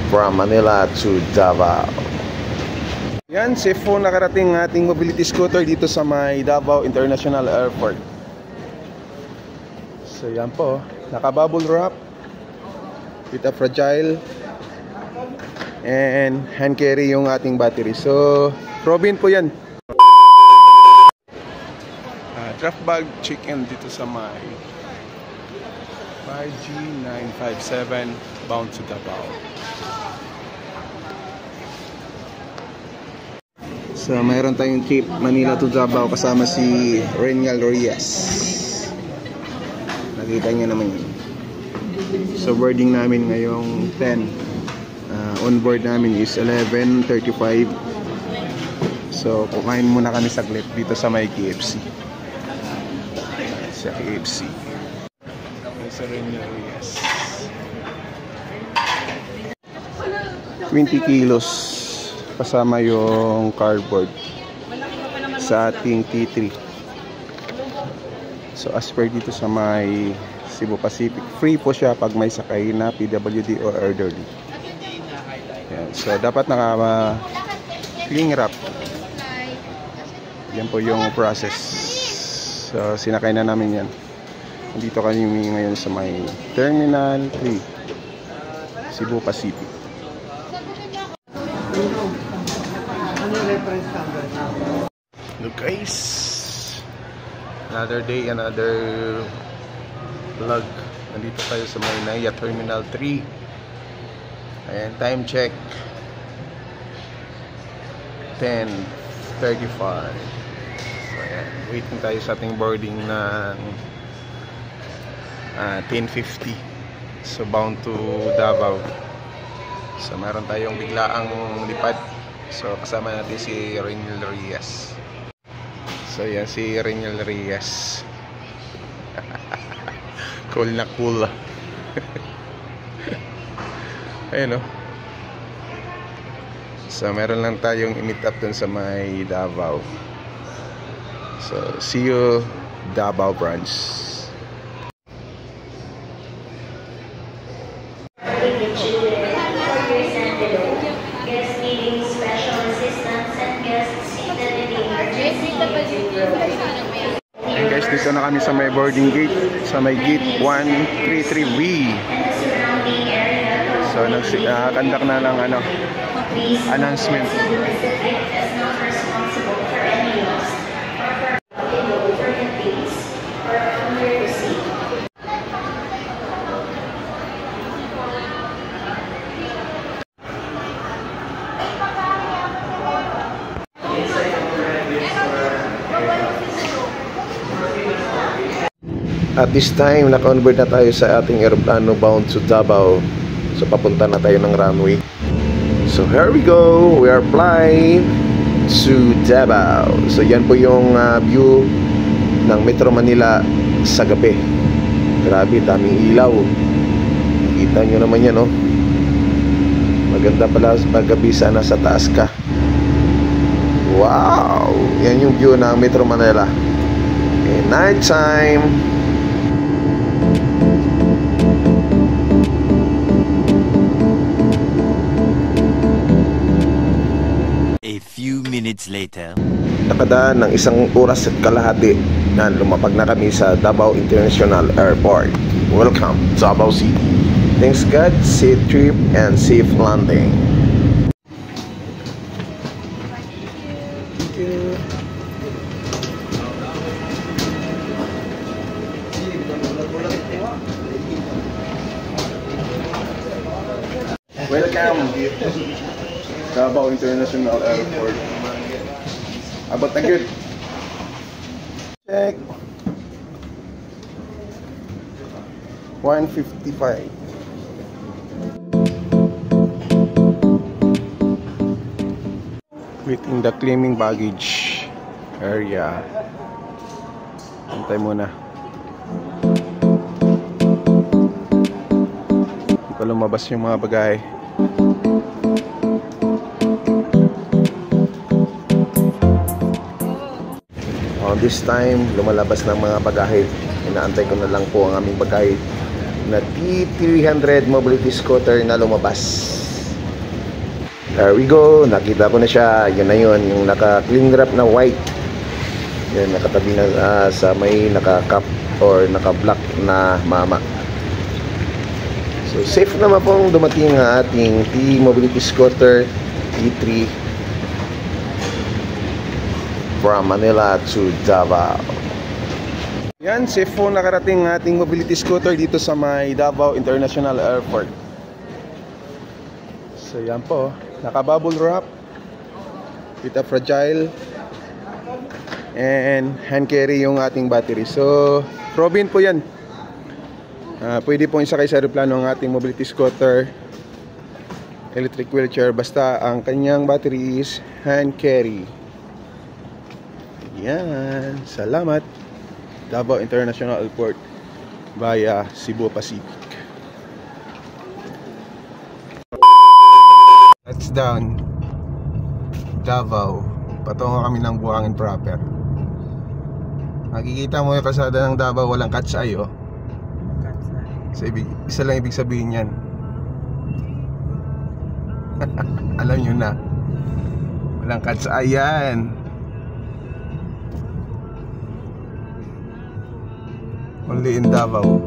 from Manila to Davao. Yan, safe po nakarating ating mobility scooter dito sa may Davao International Airport. So yan po, naka-bubble wrap with a fragile and hand carry yung ating battery. So, Robin po yan. Draft bag check-in dito sa may 5G957 bound to Davao. So, mayroon tayong trip Manila to Davao kasama si Renial Reyes. Nakita niya naman yun. So, boarding namin ngayong 10. On board namin is 11:35. So, kumain muna kami saglit dito sa may KFC. Sa KFC. Sa Renial Reyes. 20 kilos kasama yung cardboard sa ating T3. So as per dito sa may Cebu Pacific, free po siya pag may sakay na PWD or elderly. Yan. So dapat naka cling wrap. Yan po yung process. So sinakay na namin yan. Dito kami ngayon sa may Terminal 3 Cebu Pacific. Look guys, another day, another vlog. Nandito tayo sa may Naya Terminal 3. Ayan, time check 10:35. So ayan, waiting tayo sa ating boarding ng 10:50. So bound to Davao. So meron tayong biglaang lipad. So kasama natin si Renial Reyes. So yan si Renial Reyes. Cool na cool. Ayun o. So meron lang tayong i-meet up dun sa may Davao. So see you Davao branch. And guys, dito na kami sa may boarding gate, sa may gate 133B. So nagkandak na lang announcement. At this time, naka-onboard na tayo sa ating aeroplano bound to Davao. So, papunta na tayo ng runway. So, here we go. We are flying to Davao. So, yan po yung view ng Metro Manila sa gabi. Grabe, daming ilaw. Kita nyo naman yan, no? Maganda pala pag gabi, sana sa taas ka. Wow! Yan yung view ng Metro Manila. Okay, night time. Minutes later. Nakadaan ng 1 oras at kalahati na lumapag na kami sa Davao International Airport. Welcome, Davao City. Thanks God, safe trip and safe landing. Thank you. Welcome, Davao International Airport. Abot na good. Check. 155. Waiting the claiming baggage area. Antay muna. Hindi pa lumabas yung mga bagay. This time, lumalabas ng mga bagahe. Inaantay ko na lang po ang aming bagahe na T300 mobility scooter na lumabas. There we go, nakita ko na siya. Yun na yun, yung naka cling wrap na white. Yan, nakatabi na sa may naka-cap or naka-black na mama. So safe naman pong dumating ang ating T-Mobility Scooter T3 from Manila to Davao. Yan, safe po nakarating ang ating mobility scooter dito sa may Davao International Airport. So yan po, naka-bubble wrap with a fragile and hand carry yung ating battery. So Robin po yan. Pwede po isakay sa aeroplano ang ating mobility scooter electric wheelchair basta ang kanyang battery is hand carry. Yan, salamat Davao International Airport via Cebu Pacific. That's down Davao, patungo kami ng Buhangin proper. Makikita mo yung kalsada ng Davao, walang cat's eye, oh. So, isa lang ibig sabihin yan. Alam nyo na, walang cat's eye yan. Only in Davao.